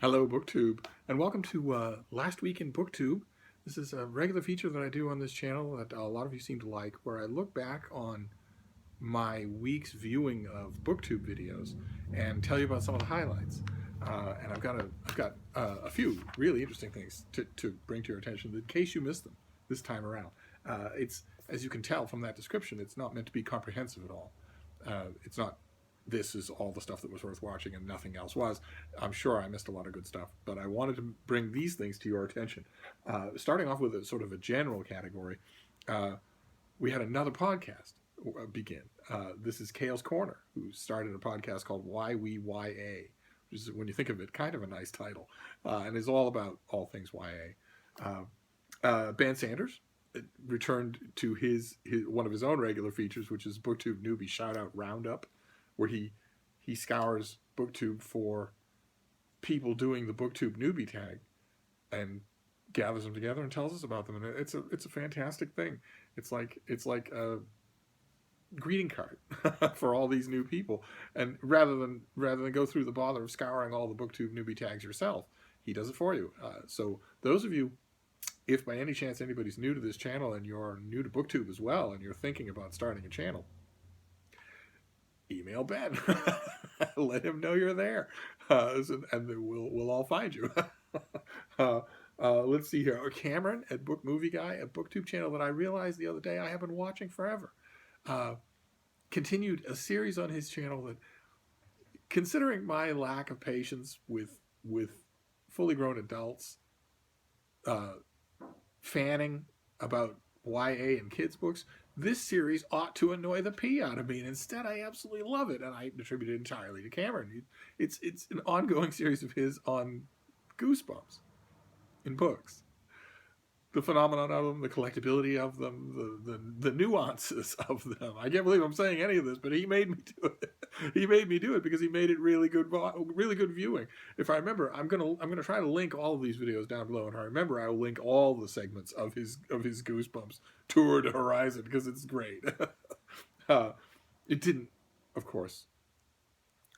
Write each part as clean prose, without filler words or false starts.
Hello, BookTube, and welcome to Last Week in BookTube. This is a regular feature that I do on this channel that a lot of you seem to like, where I look back on my week's viewing of BookTube videos and tell you about some of the highlights. And I've got a few really interesting things to bring to your attention in case you missed them this time around. It's, as you can tell from that description, it's not meant to be comprehensive at all. It's not, this is all the stuff that was worth watching and nothing else was. I'm sure I missed a lot of good stuff, but I wanted to bring these things to your attention. Starting off with a sort of a general category, we had another podcast begin. This is KalesKorner, who started a podcast called Why We YA, which is, when you think of it, kind of a nice title, and is all about all things YA. Ben Sanders returned to his one of his own regular features, which is BookTube Newbie Shoutout Roundup, where he scours BookTube for people doing the BookTube Newbie tag and gathers them together and tells us about them. And it's a fantastic thing. It's like a greeting card for all these new people. And rather than go through the bother of scouring all the BookTube Newbie tags yourself, he does it for you. So those of you, if by any chance anybody's new to this channel and you're new to BookTube as well, and you're thinking about starting a channel, email Ben. Let him know you're there, and we'll all find you. Let's see here. Cameron at BookMovieGuy, a BookTube channel that I realized the other day I have been watching forever, continued a series on his channel that, considering my lack of patience with fully grown adults fanning about YA and kids books, this series ought to annoy the pee out of me, and instead I absolutely love it, and I attribute it entirely to Cameron. It's an ongoing series of his on Goosebumps in books. The phenomenon of them, the collectability of them, the nuances of them. I can't believe I'm saying any of this, but he made me do it. He made me do it because he made it really good viewing. If I remember, I'm gonna try to link all of these videos down below, and I remember I will link all the segments of his Goosebumps tour to Horizon because it's great. It didn't, of course,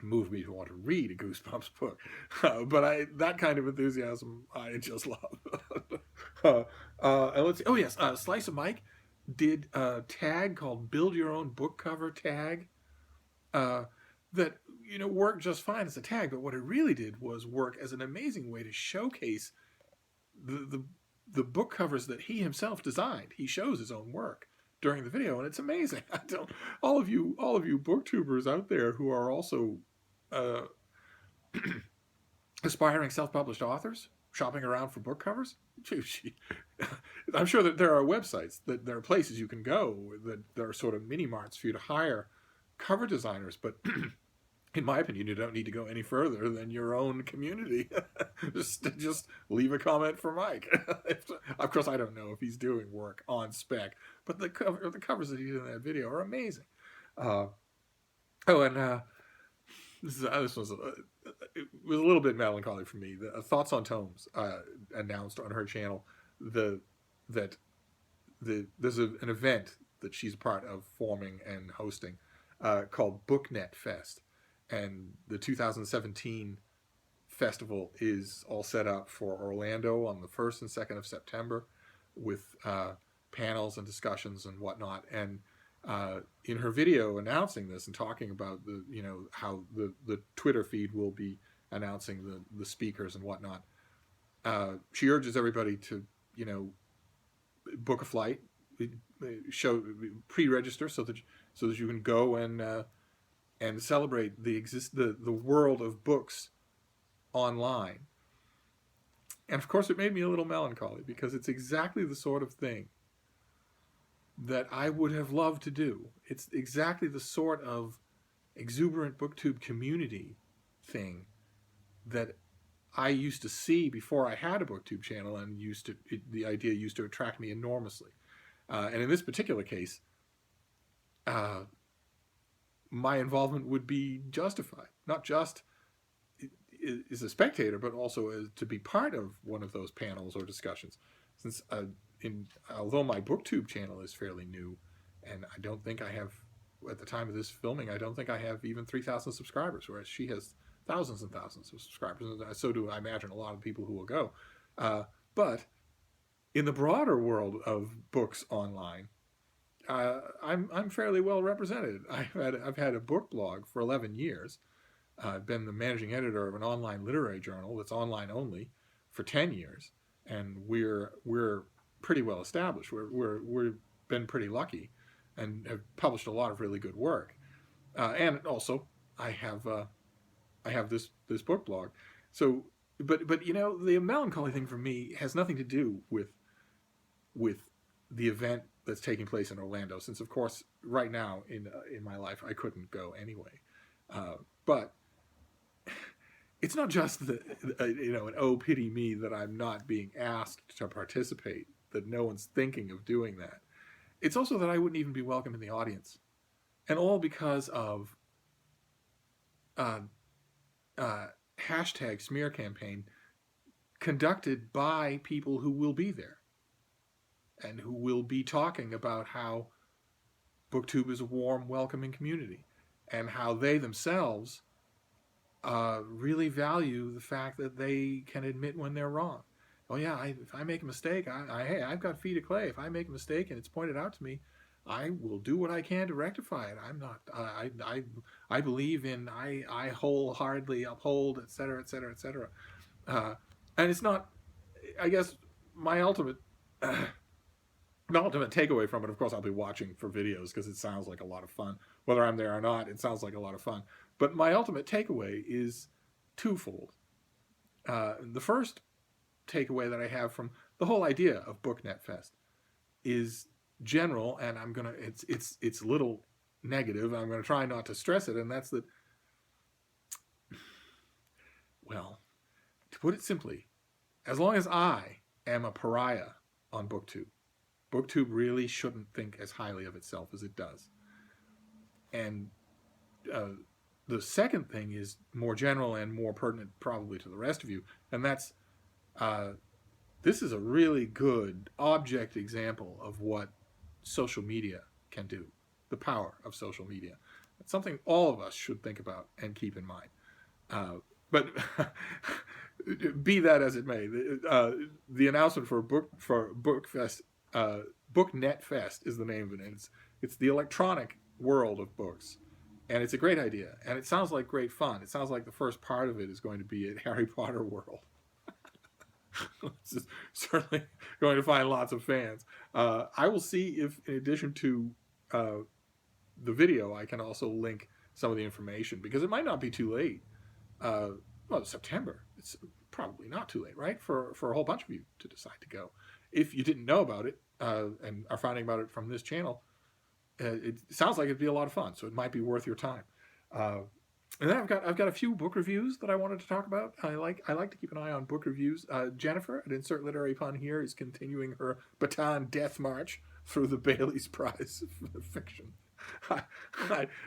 move me to want to read a Goosebumps book, but that kind of enthusiasm I just love. And let's see. Oh yes, Slice of Mike did a tag called "Build Your Own Book Cover Tag," that worked just fine as a tag, but what it really did was work as an amazing way to showcase the book covers that he himself designed. He shows his own work during the video, and it's amazing. All of you booktubers out there who are also aspiring self-published authors shopping around for book covers, I'm sure that there are websites, that there are places you can go, that there are sort of mini marts for you to hire cover designers, but in my opinion, you don't need to go any further than your own community. just leave a comment for Mike. Of course, I don't know if he's doing work on spec, but the covers that he did in that video are amazing. This was it was a little bit melancholy for me. The Thoughts on Tomes announced on her channel that there's an event that she's a part of forming and hosting called BookNet Fest, and the 2017 festival is all set up for Orlando on the 1st and 2nd of September with panels and discussions and whatnot. And in her video announcing this and talking about how the Twitter feed will be announcing the speakers and whatnot, she urges everybody to book a flight, pre-register so that you can go and celebrate the world of books online. And of course, it made me a little melancholy because it's exactly the sort of thing that I would have loved to do. It's exactly the sort of exuberant BookTube community thing that I used to see before I had a BookTube channel, and the idea used to attract me enormously. And in this particular case, my involvement would be justified, not just as a spectator, but also as to be part of one of those panels or discussions. Since although my BookTube channel is fairly new, and I don't think I have, at the time of this filming, I don't think I have even 3,000 subscribers, whereas she has thousands and thousands of subscribers. And so do I imagine a lot of people who will go. But in the broader world of books online, I'm fairly well represented. I've had a book blog for 11 years. I've been the managing editor of an online literary journal that's online only for 10 years, and we're pretty well established. We've been pretty lucky, and have published a lot of really good work. And also, I have this book blog. So, but the melancholy thing for me has nothing to do with the event that's taking place in Orlando, since of course right now in my life I couldn't go anyway. But it's not just that an oh pity me that I'm not being asked to participate, that no one's thinking of doing that. It's also that I wouldn't even be welcome in the audience, and all because of hashtag smear campaign conducted by people who will be there and who will be talking about how BookTube is a warm, welcoming community, and how they themselves really value the fact that they can admit when they're wrong. Oh yeah, if I make a mistake, hey, I've got feet of clay. If I make a mistake and it's pointed out to me, I will do what I can to rectify it. I'm not. I believe in. I wholeheartedly uphold, etc., etc., etc. And it's not. I guess my ultimate takeaway from it. Of course, I'll be watching for videos because it sounds like a lot of fun. Whether I'm there or not, it sounds like a lot of fun. But my ultimate takeaway is twofold. The first takeaway that I have from the whole idea of BookNet Fest is general, and it's a little negative. I'm going to try not to stress it, and that's that. Well, to put it simply, as long as I am a pariah on BookTube, BookTube really shouldn't think as highly of itself as it does. And the second thing is more general and more pertinent probably to the rest of you, and that's this is a really good object example of what social media can do, the power of social media. It's something all of us should think about and keep in mind. But be that as it may, the announcement for BookNet Fest is the name of it. It's the electronic world of books, and it's a great idea, and it sounds like great fun. It sounds like the first part of it is going to be at Harry Potter World. It's certainly going to find lots of fans. I will see if, in addition to the video, I can also link some of the information, because it might not be too late. Well, September. It's probably not too late, right? For a whole bunch of you to decide to go. If you didn't know about it and are finding about it from this channel, it sounds like it'd be a lot of fun. So it might be worth your time. And then I've got a few book reviews that I wanted to talk about. I like to keep an eye on book reviews. Jennifer, at Insert Literary Pun here, is continuing her baton death march through the Bailey's Prize for fiction.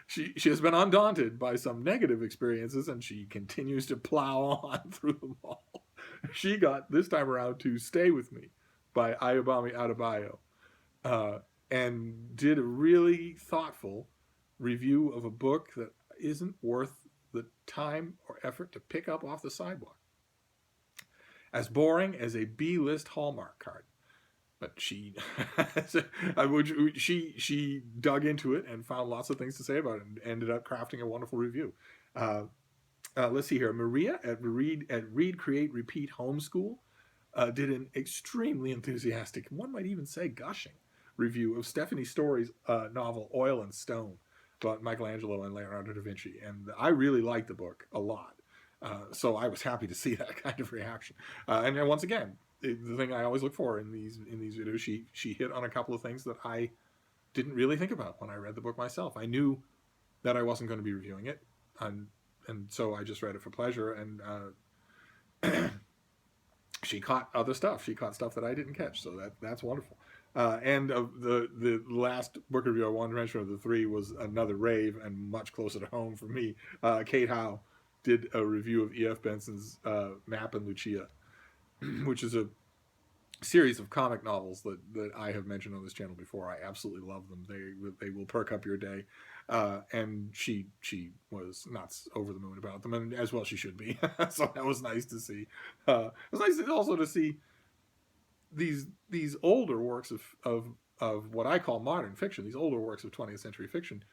She has been undaunted by some negative experiences, and she continues to plow on through them all. She got, this time around, to Stay With Me by Ayobami Adebayo, and did a really thoughtful review of a book that isn't worth the time or effort to pick up off the sidewalk. As boring as a B-list Hallmark card. But she dug into it and found lots of things to say about it, and ended up crafting a wonderful review. Let's see here. Maria at Read, Create, Repeat Homeschool did an extremely enthusiastic, one might even say gushing, review of Stephanie Story's novel Oil and Stone about Michelangelo and Leonardo da Vinci. And I really liked the book a lot. So I was happy to see that kind of reaction. And then once again, the thing I always look for in these videos, she hit on a couple of things that I didn't really think about when I read the book myself. I knew that I wasn't going to be reviewing it, and so I just read it for pleasure. And she caught other stuff. She caught stuff that I didn't catch, so that's wonderful. And the last book review I wanted to mention of the three was another rave and much closer to home for me. Kate Howe did a review of E.F. Benson's Mapp and Lucia, which is a series of comic novels that I have mentioned on this channel before. I absolutely love them. They will perk up your day. And she was not over the moon about them, and as well she should be. So that was nice to see. It was nice also to see these older works of what I call modern fiction, these older works of 20th century fiction,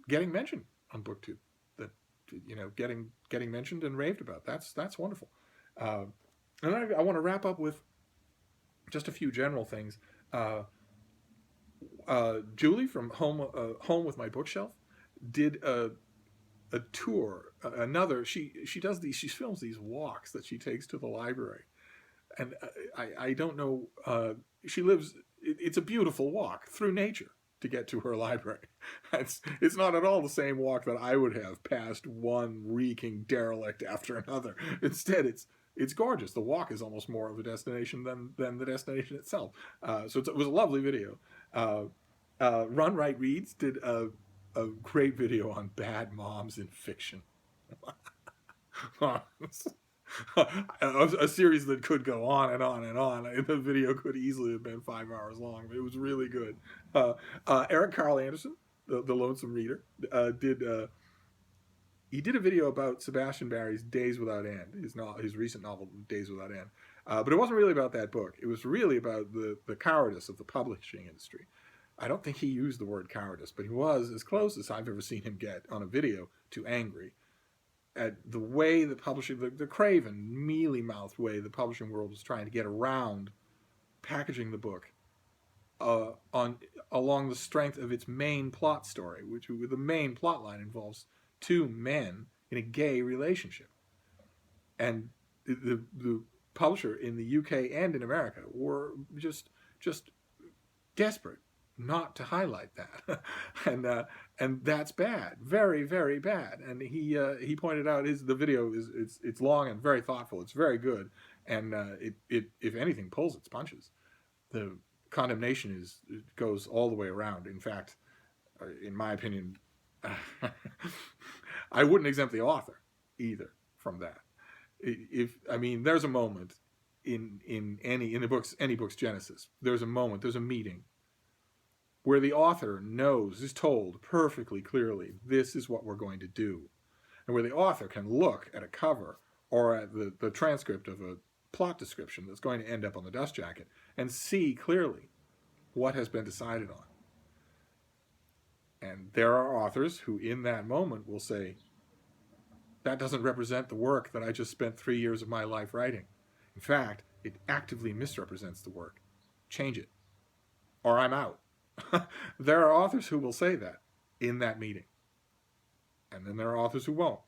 getting mentioned on BookTube. That getting mentioned and raved about. That's wonderful. And I want to wrap up with just a few general things. Julie from Home with My Bookshelf did a tour. She films these walks that she takes to the library, and I don't know. She lives. It's a beautiful walk through nature to get to her library. It's not at all the same walk that I would have past one reeking derelict after another. Instead, it's gorgeous. The walk is almost more of a destination than the destination itself. So it was a lovely video. Runwright Reads did a great video on bad moms in fiction. A series that could go on and on and on. The video could easily have been 5 hours long. But it was really good. Karl Anderson, the Lonesome Reader, he did a video about Sebastian Barry's Days Without End, his recent novel Days Without End. But it wasn't really about that book. It was really about the cowardice of the publishing industry. I don't think he used the word cowardice, but he was as close as I've ever seen him get on a video to angry at the way the publishing, the craven, mealy-mouthed way the publishing world was trying to get around packaging the book along the strength of its main plot story, which the main plot line involves two men in a gay relationship. And the publisher in the UK and in America were just desperate not to highlight that. And that's bad, very, very bad. And he pointed out the video it's long and very thoughtful. It's very good, and it if anything pulls its punches. The condemnation goes all the way around. In fact, in my opinion, I wouldn't exempt the author either from that. There's a moment in any book's genesis. There's a moment. There's a meeting where the author is told perfectly clearly, this is what we're going to do. And where the author can look at a cover or at the transcript of a plot description that's going to end up on the dust jacket and see clearly what has been decided on. And there are authors who in that moment will say, that doesn't represent the work that I just spent 3 years of my life writing. In fact, it actively misrepresents the work. Change it, or I'm out. There are authors who will say that in that meeting. And then there are authors who won't.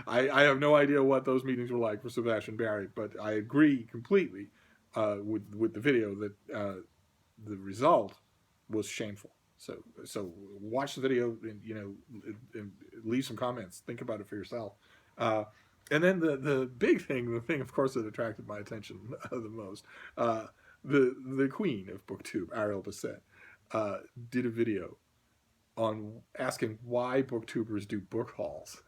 I have no idea what those meetings were like for Sebastian Barry, but I agree completely with the video that the result was shameful. So watch the video and leave some comments. Think about it for yourself. And then the big thing, the thing of course that attracted my attention the most, the queen of BookTube, Ariel Bissett, did a video on asking why BookTubers do book hauls.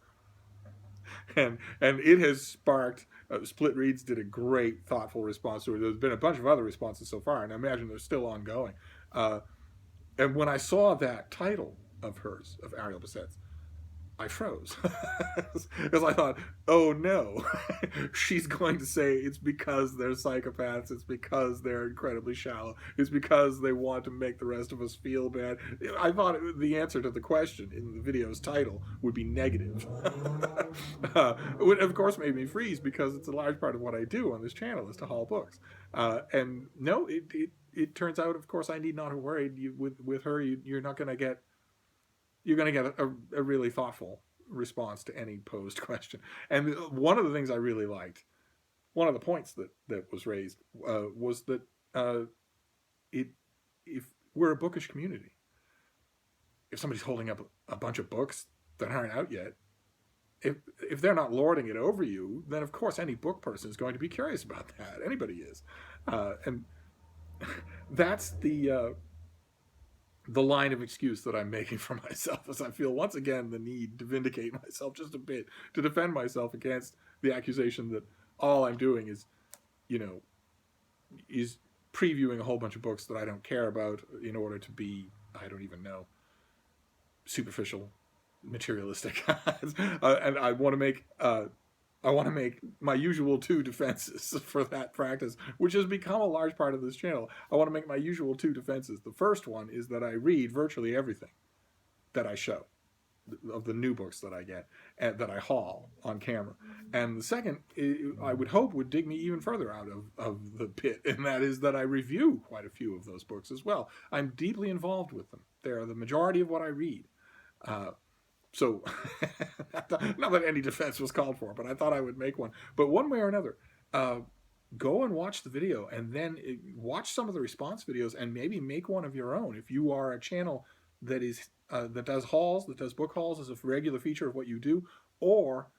And it has sparked, Split Reads did a great, thoughtful response to it. There's been a bunch of other responses so far, and I imagine they're still ongoing. And when I saw that title of hers, of Ariel Bissett's, I froze. Because I thought, oh no, she's going to say it's because they're psychopaths, it's because they're incredibly shallow, it's because they want to make the rest of us feel bad. I thought the answer to the question in the video's title would be negative. It of course made me freeze, because it's a large part of what I do on this channel is to haul books. And no, it turns out, of course, I need not have worried. With her, you're not going to get... You're going to get a really thoughtful response to any posed question. And one of the things I really liked, one of the points that was raised, was that if we're a bookish community, if somebody's holding up a bunch of books that aren't out yet, if they're not lording it over you, then of course any book person is going to be curious about that. Anybody is. And that's the line of excuse that I'm making for myself, as I feel once again the need to vindicate myself just a bit, to defend myself against the accusation that all I'm doing is previewing a whole bunch of books that I don't care about in order to be I don't even know, superficial, materialistic. And I want to make my usual 2 defenses for that practice, which has become a large part of this channel. I want to make my usual 2 defenses. The first one is that I read virtually everything that I show, of the new books that I get, and that I haul on camera. And the second, I would hope, would dig me even further out of the pit, and that is that I review quite a few of those books as well. I'm deeply involved with them. They're the majority of what I read. So, not that any defense was called for, but I thought I would make one. But one way or another, go and watch the video, and then watch some of the response videos, and maybe make one of your own. If you are a channel that is that does hauls, that does book hauls as a regular feature of what you do, or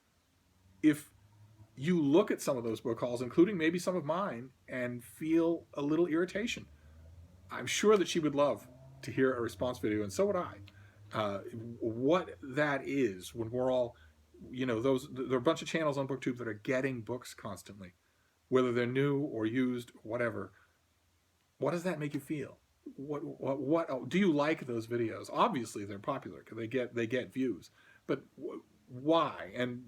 if you look at some of those book hauls, including maybe some of mine, and feel a little irritation, I'm sure that she would love to hear a response video, and so would I. What that is, when we're all, there are a bunch of channels on BookTube that are getting books constantly, whether they're new or used, or whatever. What does that make you feel? What do you like those videos? Obviously they're popular because they get views, but why, and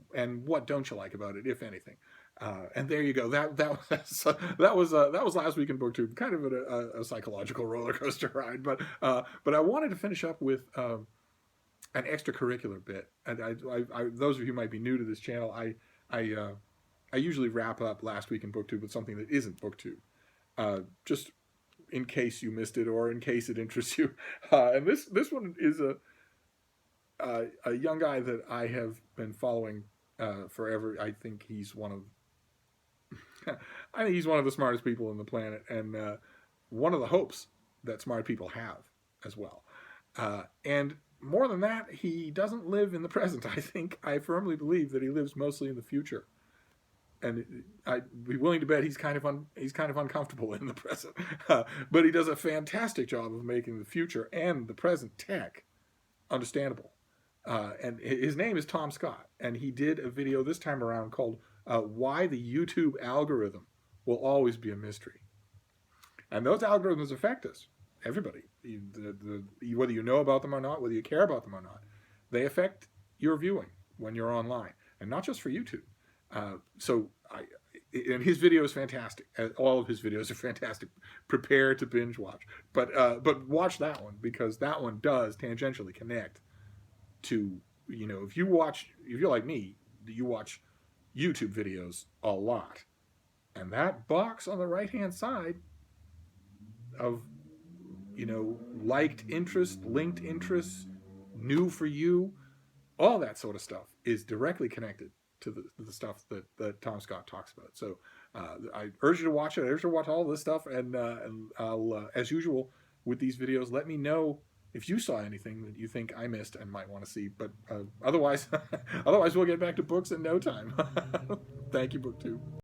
what don't you like about it, if anything? And there you go. That was last week in BookTube, kind of a psychological roller coaster ride. But I wanted to finish up with an extracurricular bit. And I those of you who might be new to this channel, I usually wrap up last week in BookTube with something that isn't BookTube, just in case you missed it or in case it interests you. And this one is a young guy that I have been following forever. I think he's one of the smartest people on the planet, and one of the hopes that smart people have as well. And more than that, he doesn't live in the present. I firmly believe that he lives mostly in the future. And I'd be willing to bet he's kind of uncomfortable in the present. But he does a fantastic job of making the future and the present tech understandable. And his name is Tom Scott, and he did a video this time around called Why the YouTube Algorithm Will Always Be a Mystery. And those algorithms affect us, everybody, whether you know about them or not, whether you care about them or not. They affect your viewing when you're online, and not just for YouTube. And his video is fantastic. All of his videos are fantastic. Prepare to binge watch, but watch that one, because that one does tangentially connect to, if you're like me, you watch YouTube videos a lot, and that box on the right hand side of liked interest, linked interests, new for you, all that sort of stuff is directly connected to the stuff that Tom Scott talks about. So I urge you to watch it. I urge you to watch all this stuff, and I'll, as usual with these videos, let me know if you saw anything that you think I missed and might want to see. But otherwise we'll get back to books in no time. Thank you, BookTube.